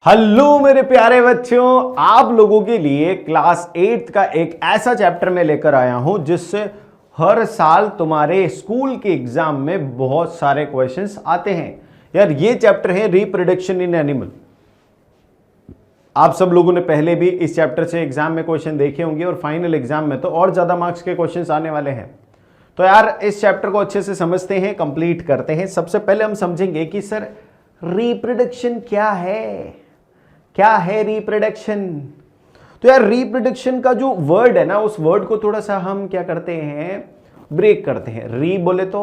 Hello मेरे प्यारे बच्चों, आप लोगों के लिए क्लास 8 का एक ऐसा चैप्टर में लेकर आया हूं जिससे हर साल तुम्हारे स्कूल के एग्जाम में बहुत सारे क्वेश्चंस आते हैं। यार ये चैप्टर है रिप्रोडक्शन इन एनिमल। आप सब लोगों ने पहले भी इस चैप्टर से एग्जाम में क्वेश्चन देखे होंगे और फाइनल एग्जाम में तो और ज्यादा मार्क्स के क्वेश्चन आने वाले हैं। तो यार इस चैप्टर को अच्छे से समझते हैं, कंप्लीट करते हैं। सबसे पहले हम समझेंगे कि सर रिप्रोडक्शन क्या है, क्या है रिप्रोडक्शन। तो यार रिप्रोडक्शन का जो वर्ड है ना, उस वर्ड को थोड़ा सा हम क्या करते हैं, ब्रेक करते हैं। री बोले तो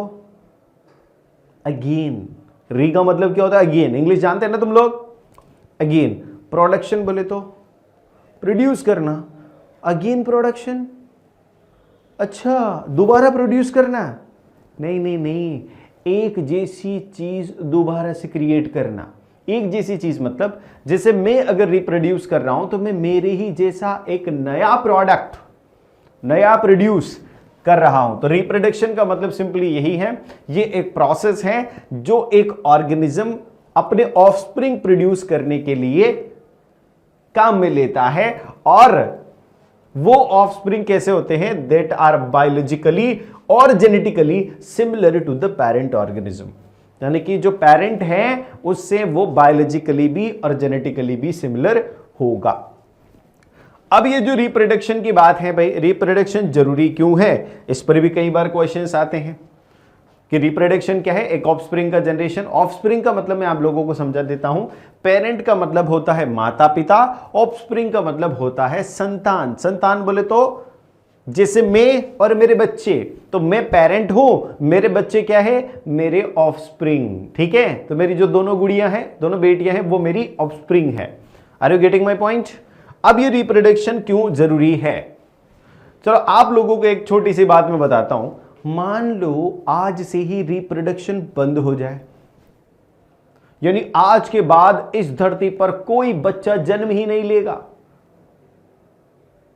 अगेन, री का मतलब क्या होता है, अगेन। इंग्लिश जानते हैं ना तुम लोग, अगेन। प्रोडक्शन बोले तो प्रोड्यूस करना, अगेन प्रोडक्शन। अच्छा, दोबारा प्रोड्यूस करना? नहीं नहीं नहीं, एक जैसी चीज दोबारा से क्रिएट करना। एक जैसी चीज मतलब जैसे मैं अगर रिप्रोड्यूस कर रहा हूं तो मैं मेरे ही जैसा एक नया प्रोडक्ट, नया प्रोड्यूस कर रहा हूं। तो रिप्रोडक्शन का मतलब सिंपली यही है, ये एक प्रोसेस है जो एक ऑर्गेनिज्म अपने ऑफस्प्रिंग प्रोड्यूस करने के लिए काम में लेता है। और वो ऑफस्प्रिंग कैसे होते हैं, दैट आर बायोलॉजिकली और genetically similar to the parent organism. यानी कि जो पेरेंट है उससे वो बायोलॉजिकली भी और जेनेटिकली भी सिमिलर होगा। अब ये जो रिप्रोडक्शन की बात है भाई, रिप्रोडक्शन जरूरी क्यों है, इस पर भी कई बार क्वेश्चंस आते हैं कि रिप्रोडक्शन क्या है। एक ऑफस्प्रिंग का जनरेशन। ऑफस्प्रिंग का मतलब मैं आप लोगों को समझा देता हूं। पेरेंट का मतलब होता है माता पिता, ऑफस्प्रिंग का मतलब होता है संतान। संतान बोले तो जैसे मैं और मेरे बच्चे, तो मैं पेरेंट हूं, मेरे बच्चे क्या है, मेरे ऑफस्प्रिंग। ठीक है, तो मेरी जो दोनों गुड़ियां हैं, दोनों बेटियां हैं, वो मेरी ऑफस्प्रिंग है। Are you getting my point. अब ये रिप्रोडक्शन क्यों जरूरी है, चलो आप लोगों को एक छोटी सी बात मैं बताता हूं। मान लो आज से ही रिप्रोडक्शन बंद हो जाए, यानी आज के बाद इस धरती पर कोई बच्चा जन्म ही नहीं लेगा।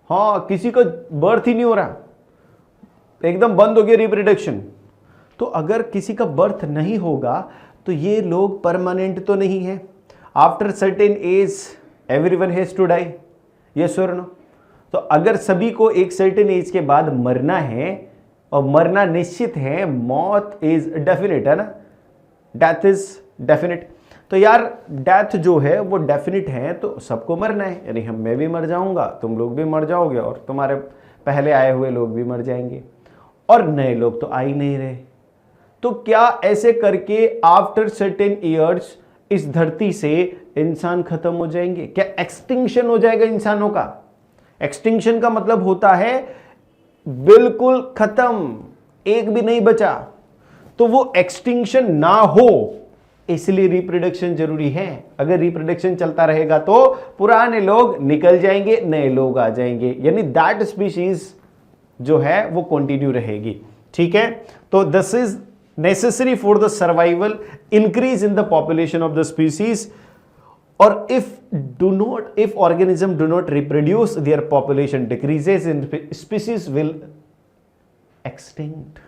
हाँ, किसी का बर्थ ही नहीं हो रहा, एकदम बंद हो गया रिप्रोडक्शन। तो अगर किसी का बर्थ नहीं होगा तो ये लोग परमानेंट तो नहीं है। After certain age everyone has to die, yes और नो। तो अगर सभी को एक सर्टेन एज के बाद मरना है और मरना निश्चित है, मौत इज डेफिनेट है ना, डेथ इज डेफिनेट। तो यार डेथ जो है वो डेफिनेट है, तो सबको मरना है। यानी मैं भी मर जाऊंगा, तुम लोग भी मर जाओगे और तुम्हारे पहले आए हुए लोग भी मर जाएंगे, और नए लोग तो आ ही नहीं रहे। तो क्या ऐसे करके आफ्टर सर्टेन ईयर्स इस धरती से इंसान खत्म हो जाएंगे? क्या एक्सटिंक्शन हो जाएगा इंसानों का? एक्सटिंक्शन का मतलब होता है बिल्कुल खत्म, एक भी नहीं बचा। तो वो एक्सटिंक्शन ना हो इसलिए रिप्रोडक्शन जरूरी है। अगर रिप्रोडक्शन चलता रहेगा तो पुराने लोग निकल जाएंगे, नए लोग आ जाएंगे, यानी दैट स्पीशीज जो है वो कंटिन्यू रहेगी। ठीक है, तो this is necessary for the survival, increase in the population of the species. और if organism do not reproduce, their population decreases and species will extinct।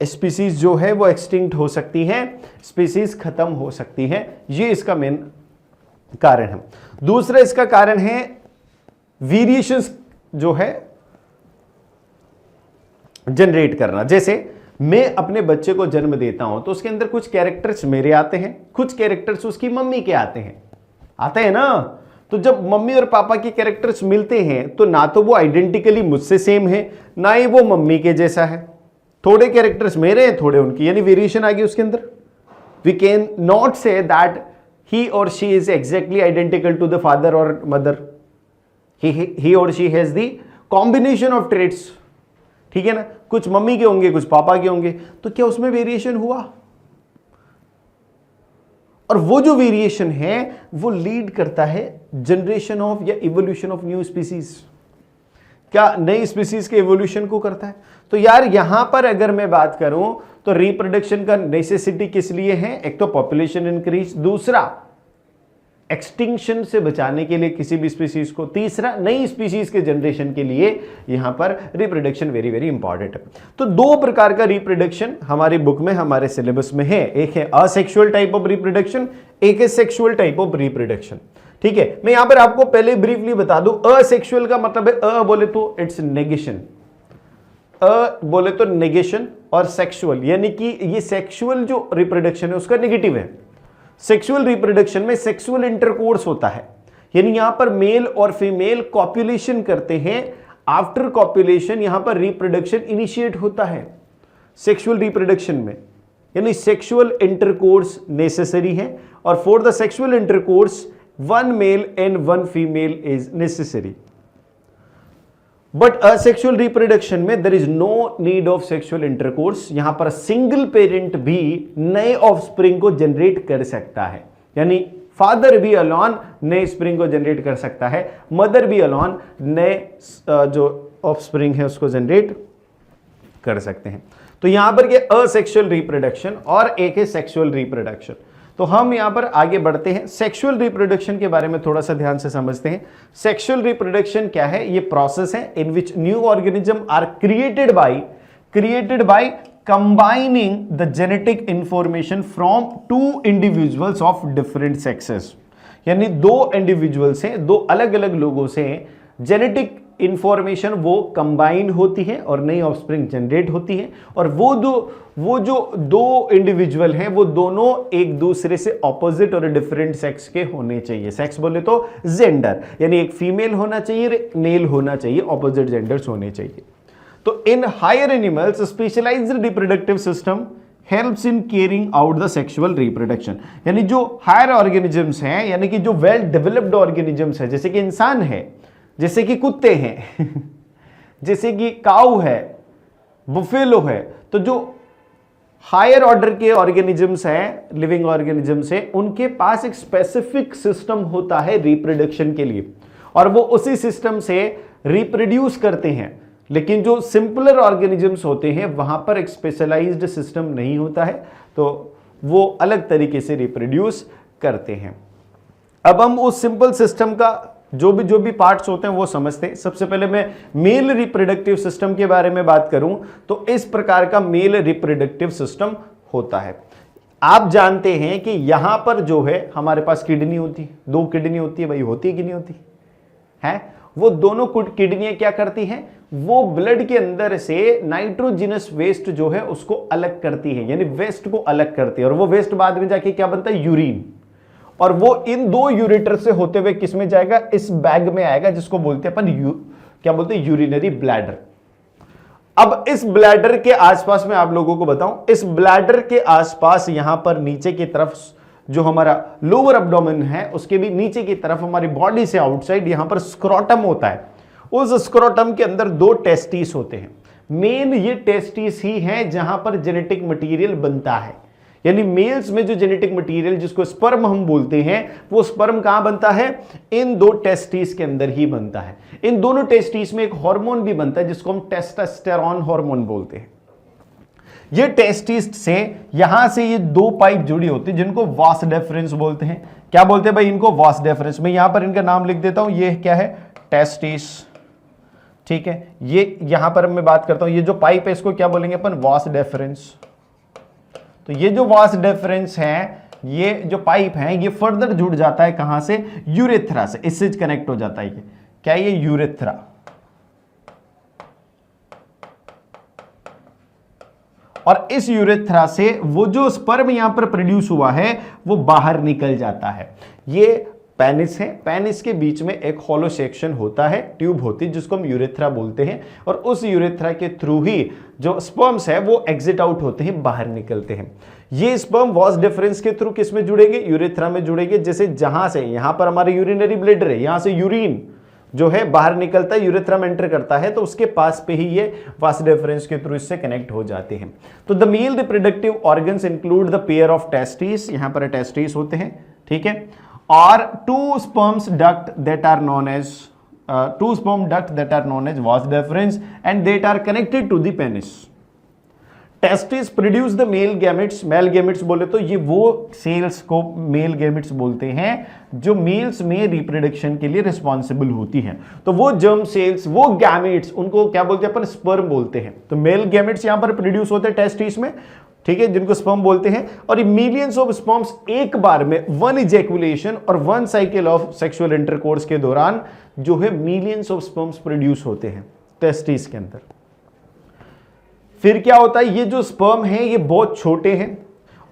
Species जो है वो एक्सटिंक्ट हो सकती है, स्पीसीज खत्म हो सकती है। ये इसका मेन कारण है। दूसरा इसका कारण है वेरिएशंस जो है जनरेट करना। जैसे मैं अपने बच्चे को जन्म देता हूं तो उसके अंदर कुछ कैरेक्टर्स मेरे आते हैं, कुछ कैरेक्टर्स उसकी मम्मी के आते हैं ना। तो जब मम्मी और पापा के कैरेक्टर्स मिलते हैं तो ना तो वो आइडेंटिकली मुझसे सेम है, ना ही वो मम्मी के जैसा है। थोड़े कैरेक्टर्स मेरे हैं, थोड़े उनकी, यानी वेरिएशन आ गई उसके अंदर। We can not say that he और she is exactly identical to the father और मदर। ही और she has the combination of traits. ठीक है ना, कुछ मम्मी के होंगे, कुछ पापा के होंगे, तो क्या उसमें वेरिएशन हुआ? और वो जो वेरिएशन है वो लीड करता है जनरेशन ऑफ या इवोल्यूशन ऑफ न्यू स्पीसीज। क्या नई स्पीसीज के इवोल्यूशन को करता है। तो यार यहां पर अगर मैं बात करूं तो रिप्रोडक्शन का नेसेसिटी किस लिए है? एक तो पॉपुलेशन इंक्रीज, दूसरा एक्सटिंक्शन से बचाने के लिए किसी भी स्पीसीज को, तीसरा नई स्पीसीज के जनरेशन के लिए यहां पर रिप्रोडक्शन वेरी वेरी इंपॉर्टेंट है। तो दो प्रकार का रिप्रोडक्शन हमारी बुक में, हमारे सिलेबस में है, एक है असेक्सुअल टाइप ऑफ रिप्रोडक्शन, एक है सेक्सुअल टाइप ऑफ रिप्रोडक्शन। ठीक है, मैं यहां पर आपको पहले ब्रीफली बता दूं, असेक्सुअल का मतलब है अ बोले तो इट्स नेगेशन, अ बोले तो नेगेशन, और सेक्सुअल यानी कि ये सेक्सुअल जो रिप्रोडक्शन है उसका नेगेटिव है। सेक्सुअल रिप्रोडक्शन में सेक्सुअल इंटरकोर्स होता है, यानी यहां पर मेल और फीमेल कॉप्युलेशन करते हैं, आफ्टर कॉप्युलेशन यहां पर रिप्रोडक्शन इनिशिएट होता है सेक्सुअल रिप्रोडक्शन में, यानी सेक्सुअल इंटरकोर्स नेसेसरी है, और for the sexual intercourse one male and one female is necessary. But asexual reproduction में there is no need of sexual intercourse, यहां पर सिंगल पेरेंट भी नए ऑफस्प्रिंग को जनरेट कर सकता है, यानी फादर भी अलॉन नए स्प्रिंग को जनरेट कर सकता है, मदर भी अलॉन नए जो ऑफस्प्रिंग है उसको जनरेट कर सकते हैं। तो यहां पर ये असेक्सुअल रिप्रोडक्शन और एक है सेक्सुअल रिप्रोडक्शन। तो हम यहां पर आगे बढ़ते हैं, सेक्सुअल रिप्रोडक्शन के बारे में थोड़ा सा ध्यान से समझते हैं। सेक्सुअल रिप्रोडक्शन क्या है? ये प्रोसेस है in which new organism are created by combining the genetic information from two individuals of different sexes, यानी दो इंडिविजुअल्स हैं, दो अलग अलग लोगों से जेनेटिक इंफॉर्मेशन वो कंबाइन होती है और नई ऑफस्प्रिंग जनरेट होती है, और वो जो दो इंडिविजुअल हैं वो दोनों एक दूसरे से ऑपोजिट और डिफरेंट सेक्स के होने चाहिए। सेक्स बोले तो जेंडर, यानी एक फीमेल होना चाहिए, एक मेल होना चाहिए, ऑपोजिट जेंडर्स होने चाहिए। तो in higher animals specialised reproductive system helps in carrying out the sexual reproduction, यानी जो हायर ऑर्गेनिजम्स हैं, यानी कि जो वेल डेवलप्ड ऑर्गेनिजम्स है, जैसे कि इंसान है, जैसे कि कुत्ते हैं जैसे कि काऊ है, बुफेलो है, तो जो हायर ऑर्डर के ऑर्गेनिजम्स हैं, लिविंग ऑर्गेनिजम्स हैं, उनके पास एक स्पेसिफिक सिस्टम होता है रिप्रोडक्शन के लिए, और वो उसी सिस्टम से रिप्रोड्यूस करते हैं। लेकिन जो सिंपलर ऑर्गेनिजम्स होते हैं वहां पर एक स्पेशलाइज्ड सिस्टम नहीं होता है, तो वो अलग तरीके से रिप्रोड्यूस करते हैं। अब हम उस सिंपल सिस्टम का जो भी पार्ट्स होते हैं वो समझते हैं। सबसे पहले मैं मेल रिप्रोडक्टिव सिस्टम के बारे में बात करूं तो इस प्रकार का मेल रिप्रोडक्टिव सिस्टम होता है। आप जानते हैं कि यहां पर जो है हमारे पास किडनी होती है, दो किडनी होती है भाई, होती है कि नहीं होती है? वो दोनों किडनियां क्या करती हैं? वो ब्लड के अंदर से नाइट्रोजिनस वेस्ट जो है उसको अलग करती है, यानी वेस्ट को अलग करती है, और वो वेस्ट बाद में जाके क्या बनता है? यूरिन। और वो इन दो यूरेटर से होते हुए किस में जाएगा? इस बैग में आएगा, जिसको बोलते हैं अपन क्या बोलते हैं? Urinary bladder. अब इस ब्लैडर के आसपास में आप लोगों को बताऊं, इस ब्लैडर के आसपास यहां पर नीचे की तरफ जो हमारा लोअर एब्डोमेन है उसके भी नीचे की तरफ हमारी बॉडी से आउटसाइड यहां पर स्क्रोटम होता है। उस स्क्रोटम के अंदर दो टेस्टिस होते हैं। मेन ये टेस्टिस ही है जहां पर जेनेटिक मटेरियल बनता है, यानी मेल्स में जो जेनेटिक मटेरियल जिसको स्पर्म हम बोलते हैं, वो स्पर्म कहां बनता है? इन दो टेस्टिस के अंदर ही बनता है। इन दोनों टेस्टिस में एक हार्मोन भी बनता है जिसको हम टेस्टोस्टेरोन हार्मोन बोलते हैं। ये टेस्टिस से यहां से ये दो पाइप जुड़ी होती है जिनको वास डेफरेंस बोलते हैं। क्या बोलते हैं भाई इनको? Vas deferens. मैं यहां पर इनका नाम लिख देता हूं, ये क्या है? टेस्टिस। ठीक है, ये यहां पर मैं बात करता हूं, ये जो पाइप है इसको क्या बोलेंगे अपन? Vas deferens. तो ये जो वास डेफरेंस है, ये जो पाइप है, ये फर्दर जुड़ जाता है कहां से? यूरेथ्रा से, इससे कनेक्ट हो जाता है। ये क्या? ये यूरेथ्रा। और इस यूरेथ्रा से वो जो स्पर्म यहां पर प्रोड्यूस हुआ है वो बाहर निकल जाता है। ये पेनिस है, पेनिस के बीच में एक हॉलो सेक्शन होता है, ट्यूब होती है जिसको हम यूरेथ्रा बोलते हैं, और उस यूरेथ्रा के थ्रू ही जो स्पर्म्स है वो एग्जिट आउट होते हैं, बाहर निकलते हैं। ये स्पर्म वास डिफरेंस के थ्रू किस में जुड़ेंगे? यूरेथ्रा में जुड़ेंगे। जैसे जहां से यहां पर हमारे यूरिनरी ब्लैडर है, यहां से यूरिन जो है बाहर निकलता है, यूरेथ्रा में एंटर करता है, तो उसके पास पे ही ये वास डिफरेंस के थ्रू इससे कनेक्ट हो जाते हैं। तो the male reproductive organs include the pair of testis, यहां पर टेस्टिस होते हैं, ठीक है, और two sperm duct that are known as vas deferens and that are connected to the penis. Testis produce the male gametes, male gametes बोले तो ये वो सेल्स को मेल गैमेट्स बोलते हैं जो मेल्स में रिप्रोडक्शन के लिए रिस्पॉन्सिबल होती हैं। तो वो जर्म सेल्स, वो गैमेट्स, उनको क्या बोलते हैं अपन, स्पर्म बोलते हैं। तो मेल गैमेट्स यहां पर प्रोड्यूस होते हैं टेस्टिस में, ठीक है, जिनको स्पर्म बोलते हैं। और ये मिलियंस ऑफ स्पर्म्स एक बार में, वन इजैकुलेशन और one cycle of sexual intercourse के दौरान जो है मिलियंस ऑफ स्पर्म्स प्रोड्यूस होते हैं टेस्टिस के अंदर। फिर क्या होता है, ये जो स्पर्म है ये बहुत छोटे हैं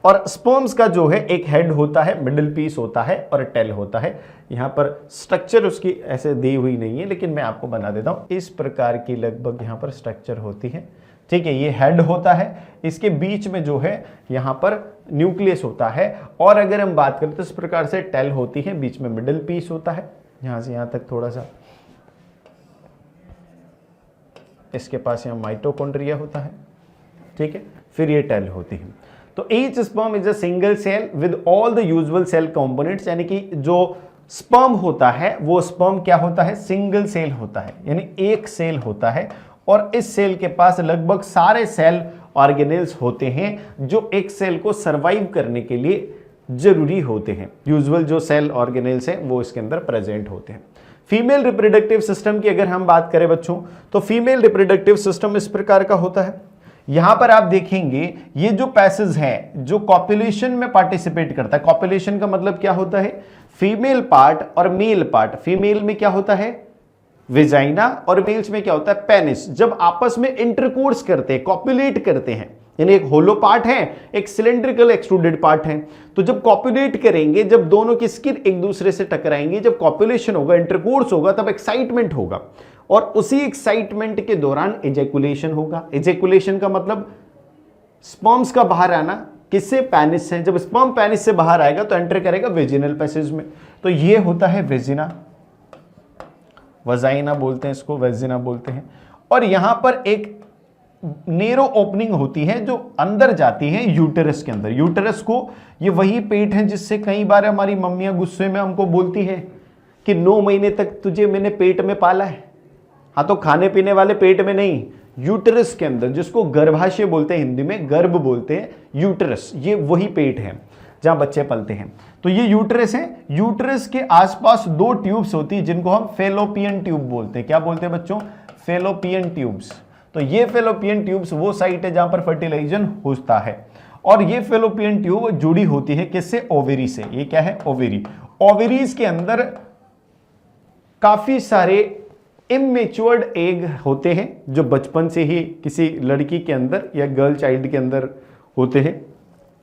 और स्पर्म्स का जो है एक हेड होता है, मिडिल पीस होता है और टेल होता है। यहां पर स्ट्रक्चर उसकी ऐसे दी हुई नहीं है, लेकिन मैं आपको बना देता हूं। इस प्रकार की लगभग यहां पर स्ट्रक्चर होती है, ठीक है। ये हेड होता है, इसके बीच में जो है यहां पर न्यूक्लियस होता है। और अगर हम बात करें तो इस प्रकार से टेल होती है, बीच में मिडिल पीस होता है, यहां से यहां तक थोड़ा सा। इसके पास यहां माइटोकॉन्ड्रिया होता है, ठीक है। फिर ये टेल होती है। तो each sperm is a single cell with all the usual cell components, यानी कि जो स्पर्म होता है वो स्पर्म क्या होता है, सिंगल सेल होता है, यानी एक सेल होता है। और इस सेल के पास लगभग सारे सेल ऑर्गेनेल्स होते हैं जो एक सेल को सरवाइव करने के लिए जरूरी होते हैं। यूजुअल जो सेल ऑर्गेनेल्स हैं वो इसके अंदर प्रेजेंट होते हैं। फीमेल रिप्रोडक्टिव सिस्टम की अगर हम बात करें बच्चों, तो फीमेल रिप्रोडक्टिव सिस्टम इस प्रकार का होता है। यहां पर आप देखेंगे ये जो पैसेज है जो कॉपुलेशन में पार्टिसिपेट करता है। कॉपुलेशन का मतलब क्या होता है, फीमेल पार्ट और मेल पार्ट। फीमेल में क्या होता है, विजाइना, और मेल्स में क्या होता है, पेनिस। जब आपस में इंटरकोर्स करते हैं, कॉपुलेट करते हैं, यानी एक होलो पार्ट है, एक सिलेंड्रिकल एक्सट्रूडेड पार्ट है। तो जब कॉपुलेट करेंगे, जब दोनों की स्किन एक दूसरे से टकराएंगे, जब कॉपुलेशन होगा, इंटरकोर्स होगा, तब एक्साइटमेंट होगा। और उसी एक्साइटमेंट के दौरान इजैकुलेशन होगा। इजैकुलेशन का मतलब स्पर्म्स का बाहर आना, किससे, पेनिस से। जब स्पर्म पेनिस से बाहर आएगा तो एंटर करेगा वेजिनल पैसेज में। तो ये होता है वेजिना, वजाइना बोलते हैं इसको, वेजिना बोलते हैं। और यहां पर एक नेरो ओपनिंग होती है जो अंदर जाती है यूटेरस के अंदर। यूटेरस को, ये वही पेट है जिससे कई बार हमारी मम्मियां गुस्से में हमको बोलती है कि 9 महीने तक तुझे मैंने पेट में पाला है। हाँ, तो खाने पीने वाले पेट में नहीं, यूटेरस के अंदर, जिसको गर्भाशय बोलते हैं, हिंदी में गर्भ बोलते हैं, यूटेरस, ये वही पेट है जहां बच्चे पलते हैं। तो ये यूटेरस है। यूटेरस के आसपास 2 ट्यूब्स होती है जिनको हम फेलोपियन ट्यूब बोलते हैं। क्या बोलते हैं बच्चों, फेलोपियन ट्यूब्स। तो ये फेलोपियन ट्यूब्स वो साइट है जहां पर फर्टिलाइजेशन होता है। और ये फेलोपियन ट्यूब जुड़ी होती है किससे, ओवेरी से। ये क्या है, ओवेरी। ओवेरीज के अंदर काफी सारे इमेच्योर्ड एग होते हैं जो बचपन से ही किसी लड़की के अंदर या गर्ल चाइल्ड के अंदर होते हैं।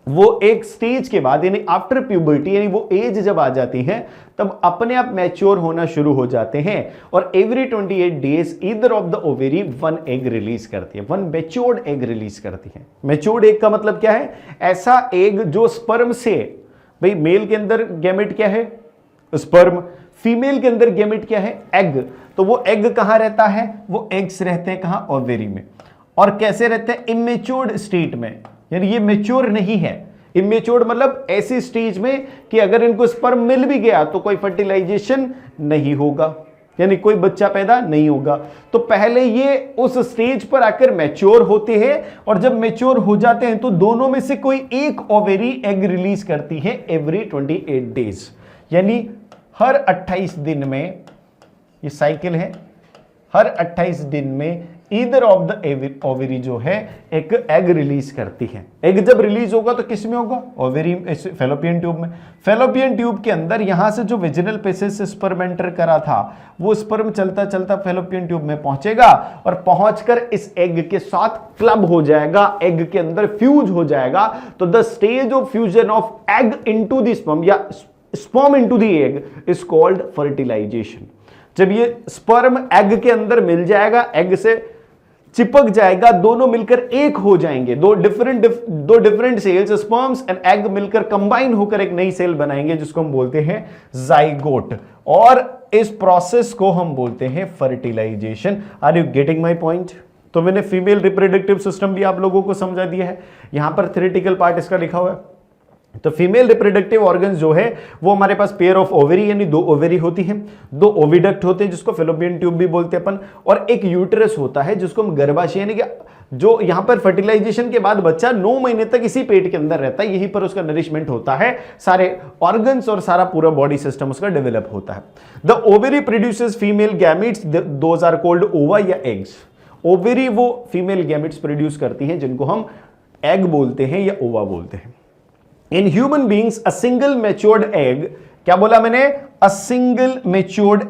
वो एक स्टेज के बाद, यानी आफ्टर प्यूबर्टी, यानी वो एज जब आ जाती है तब अपने आप मैच्योर होना शुरू हो जाते हैं। और every 28 days either of the ovary 1 egg release करती है, 1 मैच्योर्ड एग रिलीज करती है। मैच्योर्ड एग का मतलब क्या है, ऐसा एग जो स्पर्म से, भाई मेल के अंदर गैमेट क्या है, स्पर्म। फीमेल के अंदर गैमेट क्या है, एग। तो वो एग कहां रहता है, वो एग्स रहते हैं कहां, ओवेरी में। और कैसे रहते हैं, इमेच्योर्ड स्टेट में, यानी ये मैच्योर नहीं है। इमेच्योर्ड मतलब ऐसी स्टेज में कि अगर इनको स्पर्म मिल भी गया तो कोई फर्टिलाइजेशन नहीं होगा, यानी कोई बच्चा पैदा नहीं होगा। तो पहले ये उस स्टेज पर आकर मैच्योर होते हैं, और जब मैच्योर हो जाते हैं तो दोनों में से कोई एक ओवेरी एग रिलीज करती है एवरी 28 डेज, यानी हर 28 दिन में, ये साइकिल है, हर 28 दिन में ईदर ऑफ द ओवेरी जो है एक एग रिलीज करती है। एग जब रिलीज होगा तो किस में होगा, ओवेरी, फेलोपियन ट्यूब में। फेलोपियन ट्यूब के अंदर यहां से जो वेजिनल पैसेज से स्पर्म एंटर करा था, वो स्पर्म चलता चलता फेलोपियन ट्यूब में पहुंचेगा और पहुंचकर इस एग के साथ क्लब हो जाएगा, एग के अंदर फ्यूज हो जाएगा। तो the stage of fusion of egg into the sperm या sperm into the egg is called fertilisation. जब ये स्पर्म एग के अंदर मिल जाएगा, एग से चिपक जाएगा, दोनों मिलकर एक हो जाएंगे, दो different cells, sperms and egg मिलकर कंबाइन होकर एक नई सेल बनाएंगे जिसको हम बोलते हैं जाइगोट। और इस प्रोसेस को हम बोलते हैं fertilisation. Are you getting my point? तो मैंने फीमेल रिप्रोडक्टिव सिस्टम भी आप लोगों को समझा दिया है। यहां पर थ्योरेटिकल पार्ट इसका लिखा हुआ है, तो फीमेल रिप्रोडक्टिव ऑर्गन्स जो है वो हमारे पास पेयर ऑफ ओवरी यानी 2 ओवरी होती हैं, 2 ओविडक्ट होते हैं जिसको फेलोपियन ट्यूब भी बोलते हैं अपन, और एक यूट्रस होता है जिसको हम गर्भाशय यानी कि जो यहां पर फर्टिलाइजेशन के बाद बच्चा 9 महीने तक इसी पेट के अंदर रहता है, यहीं पर उसका नरिशमेंट होता है, सारे ऑर्गन्स और सारा पूरा बॉडी सिस्टम उसका डेवलप होता है। The ovary produces female gametes, those are called ova या एग्स। ओवरी वो फीमेल गैमेट्स प्रोड्यूस करती हैं जिनको हम एग बोलते हैं या ओवा बोलते हैं। In human beings a single matured egg, क्या बोला मैंने, a single matured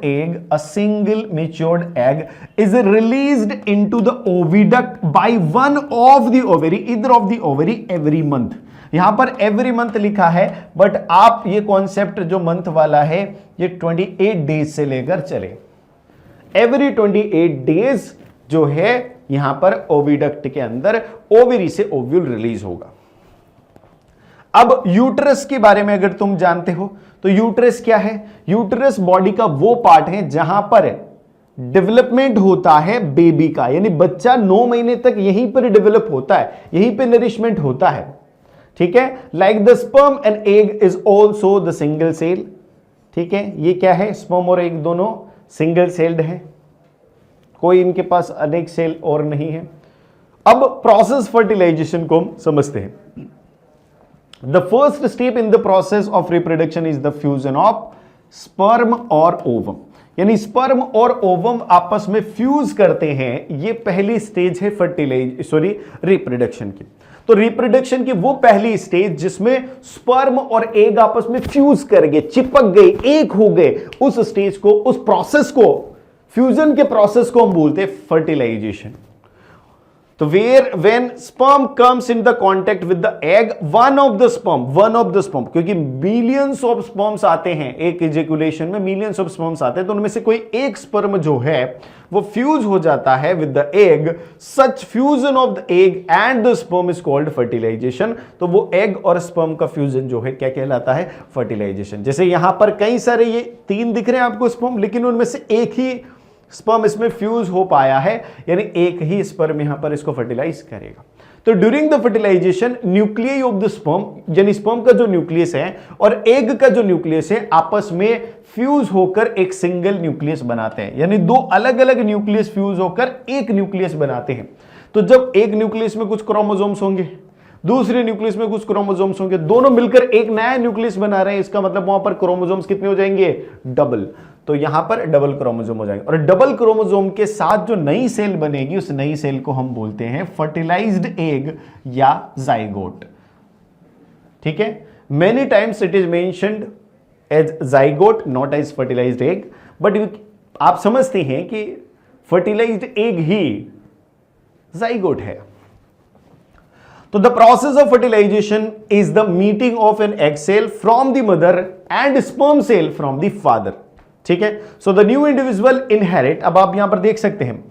egg is released into the oviduct by one of the ovary, either of the ovary every month. यहां पर एवरी मंथ लिखा है, बट आप ये कॉन्सेप्ट जो मंथ वाला है ये 28 डेज से लेकर चले, एवरी 28 डेज जो है यहां पर ओविडक्ट के अंदर ओवरी से ओव्यूल रिलीज होगा। अब यूट्रस के बारे में अगर तुम जानते हो तो यूट्रस क्या है, यूट्रस बॉडी का वो पार्ट है जहां पर डेवलपमेंट होता है बेबी का, यानी बच्चा 9 महीने तक यहीं पर डेवलप होता है, यहीं पे नरिशमेंट होता है, ठीक है। Like the sperm and egg is also the single cell, ठीक है। ये क्या है, स्पर्म और एग दोनों सिंगल सेल्ड है, कोई इनके पास अनेक सेल और नहीं है। अब प्रोसेस फर्टिलाइजेशन को हम समझते हैं। The first step in the process of reproduction is the fusion of sperm और ovum, यानी स्पर्म और ओवम आपस में फ्यूज करते हैं, ये पहली स्टेज है रिप्रोडक्शन की। तो रिप्रोडक्शन की वो पहली स्टेज जिसमें स्पर्म और एग आपस में फ्यूज कर गए, चिपक गए, एक हो गए, उस स्टेज को, उस प्रोसेस को, फ्यूजन के प्रोसेस को हम बोलते हैं फर्टिलाइजेशन। तो when sperm comes in the contact with the egg, one of the sperm, क्योंकि millions of sperms आते हैं एक ejaculation में, millions of sperms आते हैं, तो उनमें से कोई एक sperm जो है वो फ्यूज हो जाता है with the egg, such fusion of the egg and the sperm is called fertilization। तो वो egg और sperm का फ्यूजन जो है क्या कहलाता है, fertilization। जैसे यहां पर कई सारे ये 3 दिख रहे हैं आपको sperm, लेकिन उनमें से एक ही स्पर्म इसमें फ्यूज हो पाया है, यानी एक ही स्पर्म यहां पर इसको फर्टिलाइज करेगा। तो during the fertilisation nucleus of the sperm, यानी स्पर्म का जो न्यूक्लियस है और एग का जो न्यूक्लियस है आपस में फ्यूज होकर एक सिंगल न्यूक्लियस बनाते हैं, यानी 2 अलग अलग न्यूक्लियस फ्यूज होकर एक न्यूक्लियस बनाते हैं। तो जब एक न्यूक्लियस में कुछ क्रोमोसोम्स होंगे, दूसरे न्यूक्लियस में कुछ क्रोमोसोम्स होंगे, दोनों मिलकर एक नया न्यूक्लियस बना रहे हैं, इसका मतलब वहां पर क्रोमोसोम्स कितने हो जाएंगे, डबल। तो यहां पर डबल क्रोमोसोम हो जाएंगे, और डबल क्रोमोसोम के साथ जो नई सेल बनेगी उस नई सेल को हम बोलते हैं फर्टिलाइज्ड एग या जाइगोट, ठीक है। Many times it is mentioned as zygote, not as fertilised egg, but आप समझते हैं कि फर्टिलाइज्ड एग ही जाइगोट है। तो the process of fertilisation is the meeting of an egg cell from the mother and sperm cell from the father, ठीक है। So the new individual inherit, अब आप यहां पर देख सकते हैं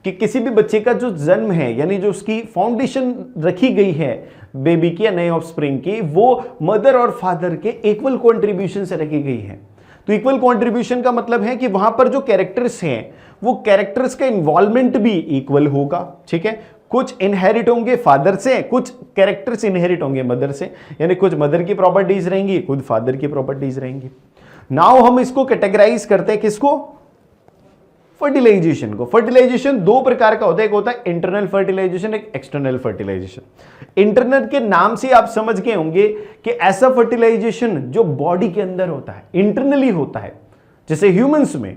कि किसी भी बच्चे का जो जन्म है, यानी जो उसकी फाउंडेशन रखी गई है बेबी की या नए ऑफस्प्रिंग की, वो मदर और फादर के इक्वल कंट्रीब्यूशन से रखी गई है। तो इक्वल कंट्रीब्यूशन का मतलब है कि वहां पर जो कैरेक्टर्स हैं वो कैरेक्टर्स का इन्वॉल्वमेंट भी इक्वल होगा, ठीक है। कुछ इनहेरिट होंगे फादर से, कुछ कैरेक्टर्स इनहेरिट होंगे मदर से, यानी कुछ मदर की प्रॉपर्टीज रहेंगी, खुद फादर की प्रॉपर्टीज रहेंगी। नाउ हम इसको कैटेगराइज करते हैं, किसको, फर्टिलाइजेशन को। फर्टिलाइजेशन 2 प्रकार का होता है, एक होता है इंटरनल फर्टिलाइजेशन, एक एक्सटर्नल फर्टिलाइजेशन। इंटरनल के नाम से आप समझ गए होंगे कि ऐसा फर्टिलाइजेशन जो बॉडी के अंदर होता है, इंटरनली होता है, जैसे ह्यूमंस में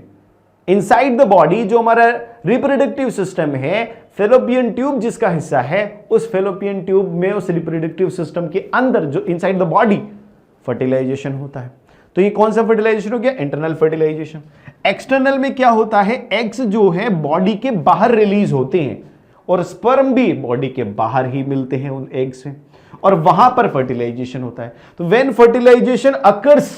इनसाइड द बॉडी जो हमारा रिप्रोडक्टिव सिस्टम है, फेलोपियन ट्यूब जिसका हिस्सा है, उस फेलोपियन ट्यूब में, उस रिप्रोडक्टिव सिस्टम के अंदर जो इनसाइड द बॉडी फर्टिलाइजेशन होता है। तो ये कौन सा फर्टिलाइजेशन हो गया, इंटरनल फर्टिलाइजेशन। एक्सटर्नल में क्या होता है, एग्स जो है बॉडी के बाहर रिलीज होते हैं और स्पर्म भी बॉडी के बाहर ही मिलते हैं उन एग से, और वहां पर फर्टिलाइजेशन होता है। तो when fertilisation occurs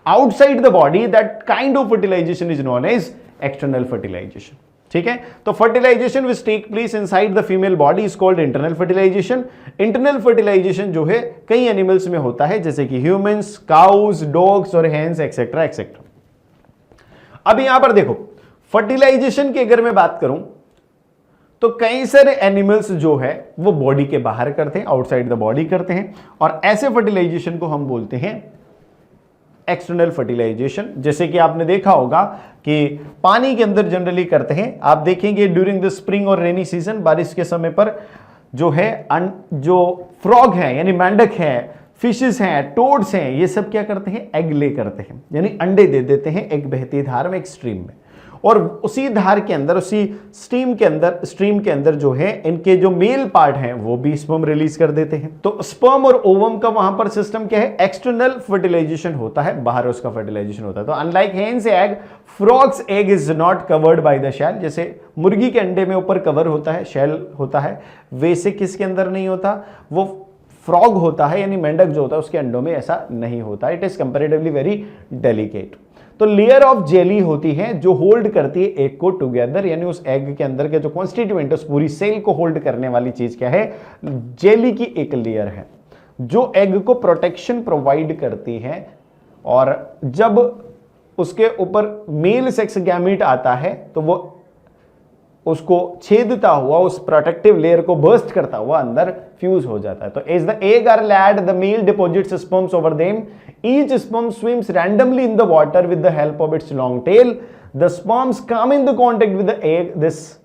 outside the body, that kind of fertilisation is known as external fertilisation, ठीक है। तो fertilisation which take place inside the female body is called internal fertilisation. Internal fertilisation जो है कई एनिमल्स में होता है, जैसे कि ह्यूमंस, काउज, डॉग्स और हैंस एक्सेट्रा एक्सेट्रा। अब यहां पर देखो, फर्टिलाइजेशन की अगर मैं बात करूं तो कई सारे एनिमल्स जो है वो बॉडी के बाहर करते हैं, आउटसाइड द बॉडी करते हैं, और ऐसे फर्टिलाइजेशन को हम बोलते हैं एक्सटर्नल फर्टिलाइजेशन। जैसे कि आपने देखा होगा कि पानी के अंदर जनरली करते हैं। आप देखेंगे ड्यूरिंग द स्प्रिंग और रेनी सीजन, बारिश के समय पर जो है जो फ्रॉग है यानी मेंढक है, फिशेस हैं, टोड्स हैं, ये सब क्या करते हैं, एग ले करते हैं, यानी अंडे दे देते हैं एक बहती धार में, एक स्ट्रीम में, और उसी धार के अंदर, उसी स्ट्रीम के अंदर जो है इनके जो मेल पार्ट हैं वो भी स्पर्म रिलीज कर देते हैं। तो स्पर्म और ओवम का वहां पर सिस्टम क्या है, एक्सटर्नल फर्टिलाइजेशन होता है, बाहर उसका फर्टिलाइजेशन होता है। तो unlike hen's egg, frog's egg is not covered by the shell. जैसे मुर्गी के अंडे में ऊपर कवर होता है, शेल होता है, वैसे किसके अंदर नहीं होता, वो फ्रॉग होता है यानी मेंढक जो होता है उसके अंडों में ऐसा नहीं होता। It is comparatively very delicate. तो लेयर ऑफ जेली होती है जो होल्ड करती है एग को टुगेदर, यानी उस एग के अंदर के जो कॉन्स्टिट्यूएंट उस पूरी सेल को होल्ड करने वाली चीज क्या है, जेली की एक लेयर है जो एग को प्रोटेक्शन प्रोवाइड करती है। और जब उसके ऊपर मेल सेक्स गैमीट आता है तो वो उसको छेदता हुआ उस प्रोटेक्टिव लेयर को बर्स्ट करता हुआ अंदर फ्यूज हो जाता है। तो as the egg are laid the male deposits sperms over them, each sperm swims randomly in the water with the help of its long tail, the sperms come in the contact with the egg, this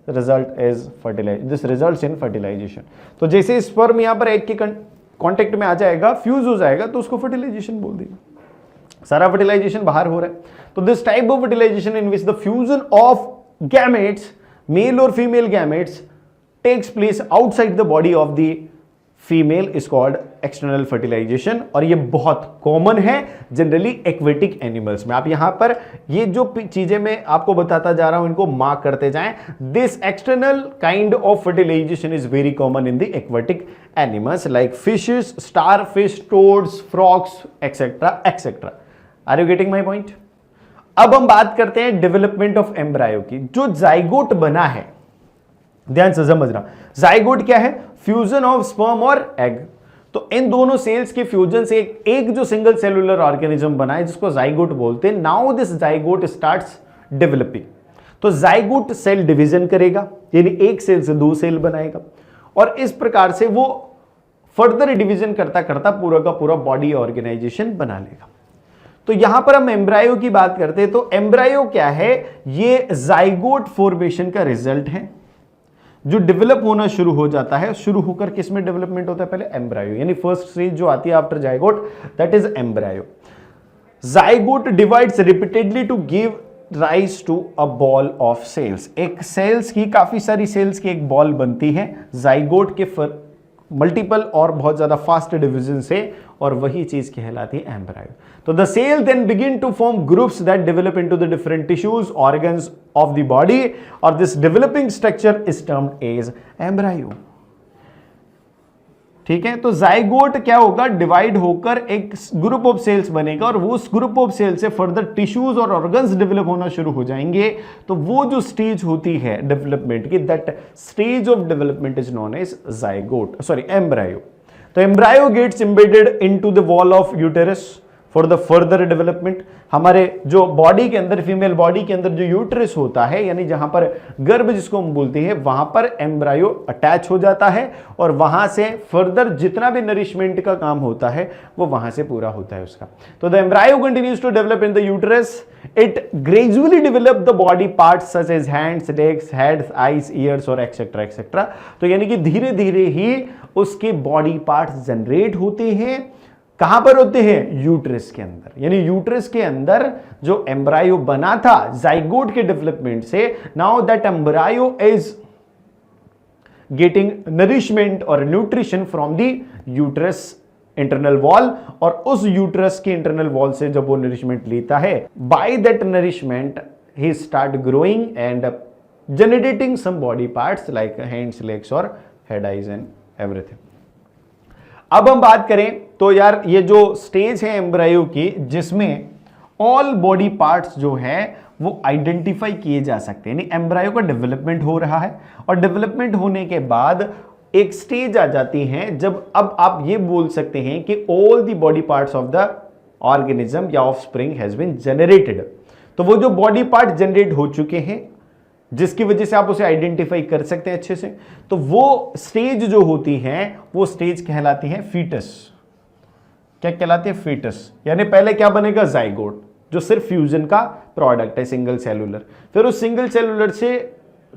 results in fertilisation. तो जैसे sperm यहां पर egg के contact में आ जाएगा, fuse हो जाएगा, तो उसको फर्टिलाइजेशन बोल देंगे, सारा फर्टिलाइजेशन बाहर हो रहा है। तो this type of fertilisation in which the fusion of gametes, male और female gametes, takes place outside the body of the female is called external fertilization। और ये बहुत कॉमन है जनरली एक्वेटिक एनिमल्स में। आप यहां पर ये जो चीजें मैं आपको बताता जा रहा हूं इनको मार्क करते जाएं। This external kind of fertilisation is very common in the aquatic animals like fishes, starfish, toads, frogs etcetera etcetera. Are you getting my point? अब हम बात करते हैं डेवलपमेंट ऑफ एम्ब्रायो की। जो जाइगोट बना है, ध्यान से समझना, जाइगोट क्या है, फ्यूजन ऑफ स्पर्म और एग। तो इन दोनों सेल्स के फ्यूजन से एक जो सिंगल सेलुलर ऑर्गेनिज्म बना है जिसको जाइगोट बोलते हैं। Now this zygote starts developing. तो जाइगोट सेल डिवीजन करेगा, यानी एक सेल से दो सेल बनाएगा, और इस प्रकार से वो फर्दर डिवीजन करता करता पूरा का पूरा बॉडी ऑर्गेनाइजेशन बना लेगा। तो यहां पर हम एम्ब्रायो की बात करते हैं। तो एम्ब्रायो क्या है, ये जाइगोट फॉर्मेशन का रिजल्ट है जो डेवलप होना शुरू हो जाता है। शुरू होकर किस में डेवलपमेंट होता है, पहले एम्ब्रायो, यानी फर्स्ट स्टेज जो आती है after zygote, that is embryo. Zygote divides repeatedly to give rise to a ball of cells. एक सेल्स की, काफी सारी सेल्स की एक बॉल बनती है जाइगोट के मल्टीपल और बहुत ज्यादा फास्ट डिवीजन से, और वही चीज कहलाती है एम्ब्रायो। तो the cell then begin to form groups that develop into the different tissues, organs of the body, और this developing structure is termed as embryo. ठीक है, तो जाइगोट क्या होगा, डिवाइड होकर एक ग्रुप ऑफ सेल्स बनेगा, और वो उस ग्रुप ऑफ सेल्स से फर्दर टिश्यूज और ऑर्गन्स डेवलप होना शुरू हो जाएंगे। तो वो जो स्टेज होती है डेवलपमेंट की, that stage of development is known as zygote, sorry embryo. तो embryo gets embedded into the wall of uterus for the further development. हमारे जो बॉडी के अंदर, फीमेल बॉडी के अंदर जो यूट्रस होता है, यानी जहां पर गर्भ जिसको हम बोलते हैं, वहां पर एम्ब्रायो अटैच हो जाता है, और वहां से फर्दर जितना भी नरिशमेंट का काम होता है वो वहां से पूरा होता है उसका। तो the embryo continues to develop in the uterus, it gradually develop the body parts such as hands, legs, heads, eyes, ears और एक्सेट्रा एक्सेट्रा। तो यानी कि धीरे धीरे ही उसके बॉडी पार्ट्स जनरेट होते हैं। कहां पर होते हैं, यूट्रस के अंदर। यानी यूट्रस के अंदर जो एम्ब्रायो बना था जाइगोट के डेवलपमेंट से, now that embryo is getting nourishment और nutrition from the uterus internal wall, और उस यूट्रस के इंटरनल वॉल से जब वो नरिशमेंट लेता है, बाय दैट नरिशमेंट ही start growing and generating some body parts like hands, legs और हेड, आईज एंड एवरीथिंग। अब हम बात करें तो यार ये जो स्टेज है एम्ब्रायो की, जिसमें ऑल बॉडी पार्ट्स जो है वो आइडेंटिफाई किए जा सकते हैं, यानी एम्ब्रायो का डेवलपमेंट हो रहा है, और डेवलपमेंट होने के बाद एक स्टेज आ जाती है जब अब आप ये बोल सकते हैं कि all the body parts of the organism या offspring has been generated. तो वो जो बॉडी पार्ट जनरेट हो चुके हैं जिसकी वजह से आप उसे आइडेंटिफाई कर सकते हैं अच्छे से। तो वो स्टेज जो होती हैं वो स्टेज कहलाती है फीटस। क्या कहलाती है? फीटस। यानी पहले क्या बनेगा? जाइगोट, जो सिर्फ फ्यूजन का प्रोडक्ट है, सिंगल सेलुलर। फिर उस सिंगल सेलुलर से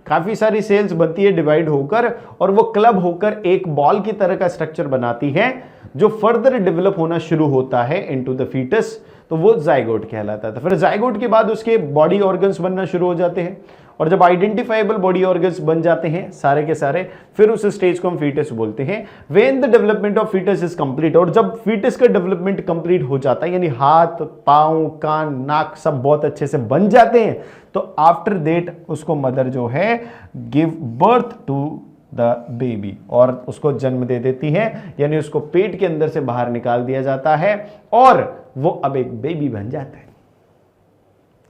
काफी सारी सेल्स बनती है डिवाइड होकर, और वो क्लब होकर एक बॉल की तरह का स्ट्रक्चर बनाती है जो फर्दर डेवलप होना शुरू होता है इनटू द फीटस। तो वो जाइगोट कहलाता है। फिर जाइगोट के बाद उसके बॉडी ऑर्गन्स बनना शुरू हो जाते हैं, और जब आइडेंटिफाइबल बॉडी ऑर्गन्स बन जाते हैं सारे के सारे, फिर उस स्टेज को हम फीटस बोलते हैं। When the development of foetus is complete, और जब फीटस का डेवलपमेंट कंप्लीट हो जाता है, यानी हाथ, पांव, कान, नाक सब बहुत अच्छे से बन जाते हैं, तो आफ्टर दैट उसको मदर जो है give birth to the baby, और उसको जन्म दे देती है, यानी उसको पेट के अंदर से बाहर निकाल दिया जाता है और वो अब एक बेबी बन जाता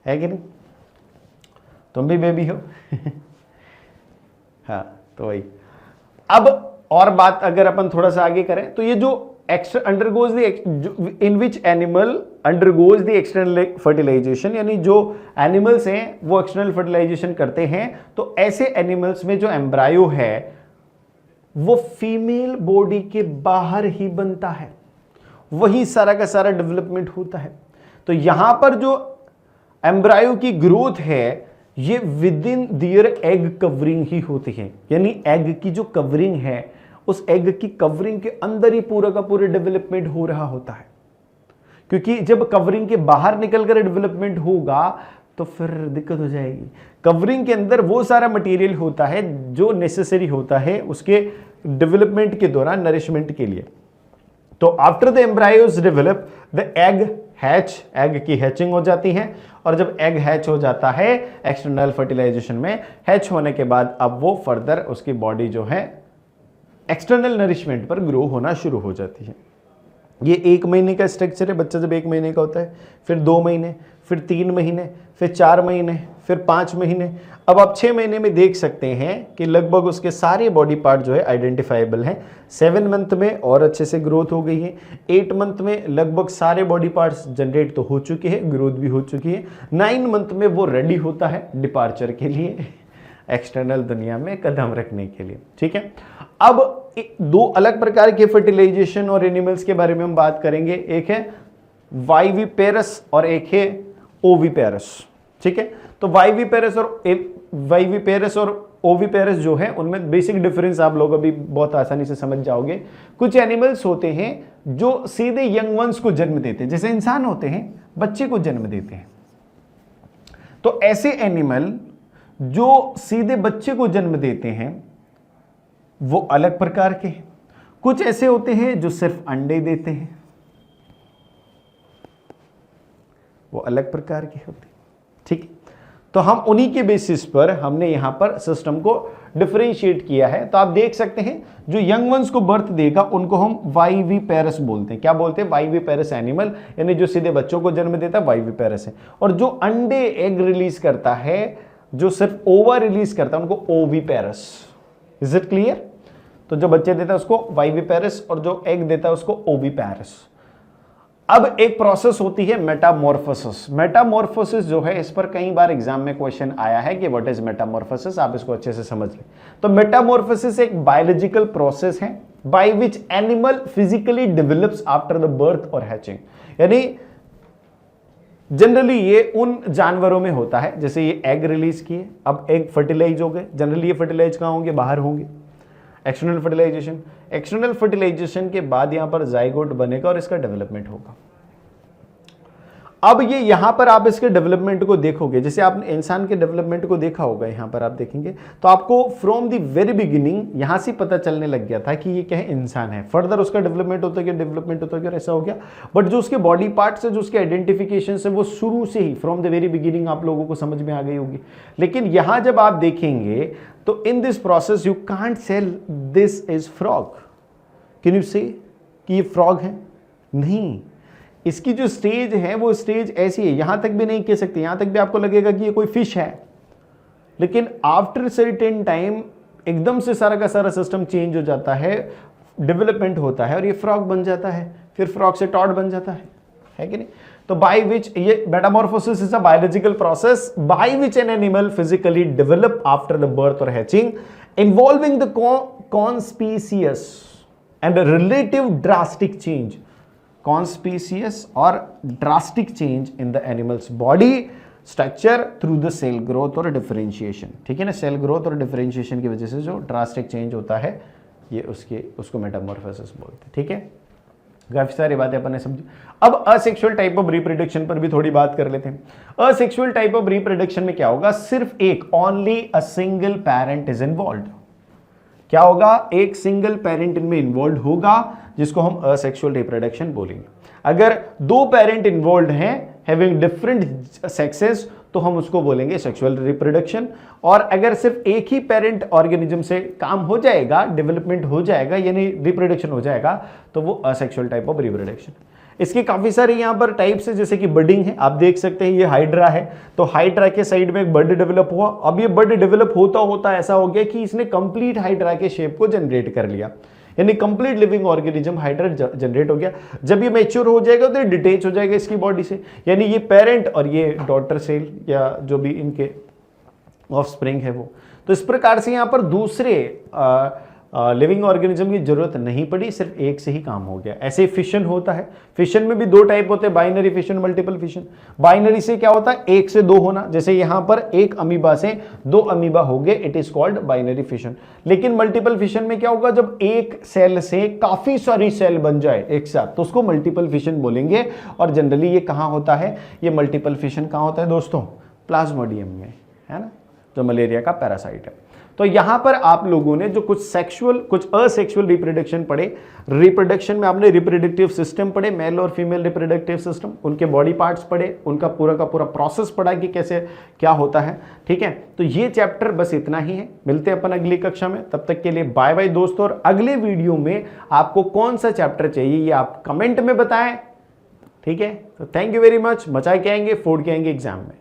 है कि नहीं? तुम भी बेबी हो। हाँ, तो वही। अब और बात अगर अपन थोड़ा सा आगे करें, तो ये जो undergoes the in which animal undergoes the external fertilization, यानी जो एनिमल्स हैं वो एक्सटर्नल फर्टिलाइजेशन करते हैं, तो ऐसे एनिमल्स में जो एम्ब्रायो है वो फीमेल बॉडी के बाहर ही बनता है, वही सारा का सारा डेवलपमेंट होता है। तो यहां पर जो एम्ब्रायो की ग्रोथ है ये within their egg covering ही होती है, यानी एग की जो कवरिंग है उस एग की कवरिंग के अंदर ही पूरा का पूरा डेवलपमेंट हो रहा होता है। क्योंकि जब कवरिंग के बाहर निकलकर डेवलपमेंट होगा तो फिर दिक्कत हो जाएगी। कवरिंग के अंदर वो सारा मटेरियल होता है जो नेसेसरी होता है उसके डेवलपमेंट के दौरान, नरिशमेंट के लिए। तो after the embryos develop the egg hatch, egg की हैचिंग हो जाती है, और जब एग हैच हो जाता है एक्सटर्नल फर्टिलाइजेशन में, हैच होने के बाद अब वो फर्दर उसकी बॉडी जो है एक्सटर्नल नरिशमेंट पर ग्रो होना शुरू हो जाती है। ये 1 महीने का स्ट्रक्चर है। बच्चा जब 1 महीने का होता है, फिर 2 महीने, फिर 3 महीने, फिर 4 महीने, फिर 5 महीने। अब आप 6 महीने में देख सकते हैं कि लगभग उसके सारे बॉडी पार्ट जो है आइडेंटिफाइबल हैं। 7 मंथ में और अच्छे से ग्रोथ हो गई है। 8 मंथ में लगभग सारे बॉडी पार्ट्स जनरेट तो हो चुके हैं, ग्रोथ भी हो चुकी है। 9 मंथ में वो रेडी होता है डिपार्चर के लिए, एक्सटर्नल दुनिया में कदम रखने के लिए। ठीक है, अब 2 अलग प्रकार के फर्टिलाइजेशन और एनिमल्स के बारे में हम बात करेंगे। एक है वाइविपेरस और एक है ओविपेरस। ठीक है, तो वाइविपेरस और ओविपेरस जो है उनमें बेसिक डिफरेंस आप लोग अभी बहुत आसानी से समझ जाओगे। कुछ एनिमल्स होते हैं जो सीधे यंग वंस को जन्म देते हैं, जैसे इंसान होते हैं बच्चे को जन्म देते हैं। तो ऐसे एनिमल जो सीधे बच्चे को जन्म देते हैं वो अलग प्रकार के हैं। कुछ ऐसे होते हैं जो सिर्फ अंडे देते हैं, वो अलग प्रकार के होते हैं। ठीक है, तो हम उन्हीं के बेसिस पर हमने यहां पर सिस्टम को डिफरेंशिएट किया है। तो आप देख सकते हैं जो यंग वंस को बर्थ देगा उनको हम वाइविपेरस बोलते हैं। क्या बोलते हैं? वाइविपेरस एनिमल, यानी जो सीधे बच्चों को जन्म देता है वाइविपेरस है। और जो अंडे एग रिलीज करता है, जो सिर्फ ओवा रिलीज करता है, उनको ओविपेरस। Is it clear? तो जो बच्चे देता है उसको वाइविपेरस और जो एग देता है उसको ओविपेरस। अब एक प्रोसेस होती है मेटामॉर्फोसिस। मेटामॉर्फोसिस जो है इस पर कई बार एग्जाम में क्वेश्चन आया है कि व्हाट इज मेटामॉर्फोसिस, आप इसको अच्छे से समझ लें। तो मेटामॉर्फोसिस एक बायोलॉजिकल प्रोसेस है by which animal physically develops after the birth और हैचिंग। यानी जनरली ये उन जानवरों में होता है, जैसे ये एग रिलीज किए, अब एग फर्टिलाइज हो गए। जनरली ये फर्टिलाइज कहां होंगे? बाहर होंगे। एक्सटर्नल फर्टिलाइजेशन, एक्सटर्नल फर्टिलाइजेशन के बाद यहां पर जाइगोट बनेगा और इसका डेवलपमेंट होगा। अब ये यहां पर आप इसके डेवलपमेंट को देखोगे, जैसे आपने इंसान के डेवलपमेंट को देखा होगा, यहां पर आप देखेंगे तो आपको फ्रॉम द वेरी बिगिनिंग यहां से पता चलने लग गया था कि ये क्या है? इंसान है। फर्दर उसका डेवलपमेंट होता गया, डेवलपमेंट होता गया, ऐसा हो गया। बट जो उसके बॉडी पार्ट्स है, जो उसके आइडेंटिफिकेशन है, वो शुरू से ही फ्रॉम द वेरी बिगिनिंग आप लोगों को समझ में आ गई होगी। लेकिन यहां जब आप देखेंगे तो in this process you can't say this is frog. Can you से कि ये फ्रॉग है? नहीं, इसकी जो स्टेज है वो स्टेज ऐसी है, यहां तक भी नहीं कह सकते, यहां तक भी आपको लगेगा कि ये कोई फिश है। लेकिन आफ्टर सर्टेन टाइम एकदम से सारा का सारा सिस्टम चेंज हो जाता है, डेवलपमेंट होता है और ये फ्रॉग बन जाता है, फिर फ्रॉग से टॉड बन जाता है कि नहीं? तो बाय विच, ये metamorphosis is a biological process by which an animal physically develop after the birth और hatching, involving the conspicuous and relative drastic change, conspicuous और drastic change in the animals body structure through the cell growth और differentiation. ठीक है ना, cell growth और differentiation की वजह से जो ड्रास्टिक चेंज होता है ये उसको मेटामॉर्फोसिस बोलते हैं। ठीक है, काफी सारी बातें अपन ने समझी। अब असेक्सुअल टाइप ऑफ रिप्रोडक्शन पर भी थोड़ी बात कर लेते हैं। असेक्सुअल टाइप ऑफ रिप्रोडक्शन में क्या होगा, सिर्फ एक, only a single parent is involved. क्या होगा, एक सिंगल पेरेंट इनमें इन्वॉल्व होगा, जिसको हम असेक्सुअल रिप्रोडक्शन बोलेंगे। अगर दो पेरेंट इन्वॉल्व हैं हैविंग डिफरेंट सेक्सेस तो हम उसको बोलेंगे सेक्सुअल रिप्रोडक्शन। और अगर सिर्फ एक ही पेरेंट ऑर्गेनिज्म से काम हो जाएगा, डेवलपमेंट हो जाएगा, यानी रिप्रोडक्शन हो जाएगा, तो वो असेक्सुअल टाइप ऑफ रिप्रोडक्शन। इसकी काफी सारे यहां पर टाइप्स है, जैसे कि बडिंग है, आप देख सकते हैं ये हाइड्रा है, तो हाइड्रा के साइड में एक बड डेवलप हुआ। अब ये बड डेवलप होता होता ऐसा हो गया कि इसने कंप्लीट हाइड्रा के शेप को जनरेट कर लिया, यानी complete living organism hydra generate हो गया। जब ये मैच्योर हो जाएगा तो ये डिटेच हो जाएगा इसकी बॉडी से, यानी ये पेरेंट और ये डॉटर सेल या जो भी इनके ऑफस्प्रिंग है वो। तो इस प्रकार से यहां पर दूसरे लिविंग ऑर्गेनिज्म की जरूरत नहीं पड़ी, सिर्फ एक से ही काम हो गया। ऐसे फिशन होता है, फिशन में भी दो टाइप होते हैं, binary fission, multiple fission. Binary से क्या होता है, एक से दो होना, जैसे यहां पर एक अमीबा से दो अमीबा हो गए, it is called binary fission. लेकिन मल्टीपल फिशन में क्या होगा, जब एक सेल से काफी सारी सेल बन जाए एक साथ, तो उसको मल्टीपल फिशन बोलेंगे। और जनरली ये कहां होता है, ये मल्टीपल फिशन कहां होता है दोस्तों, प्लाज्मोडियम में, है ना, जो मलेरिया का पैरासाइट है। तो यहां पर आप लोगों ने जो कुछ सेक्सुअल कुछ असेक्सुअल रिप्रोडक्शन पढ़े, रिप्रोडक्शन में आपने रिप्रोडक्टिव सिस्टम पढ़े, मेल और फीमेल रिप्रोडक्टिव सिस्टम, उनके बॉडी पार्ट्स पढ़े, उनका पूरा का पूरा प्रोसेस पढ़ा कि कैसे क्या होता है। ठीक है, तो ये चैप्टर बस इतना ही है, मिलते हैं अपन अगली कक्षा में, तब तक के लिए बाय बाय दोस्तों। और अगले वीडियो में आपको कौन सा चैप्टर चाहिए ये आप कमेंट में बताएं। ठीक है, तो थैंक यू वेरी मच, मचा के आएंगे, फोड़ के आएंगे एग्जाम में।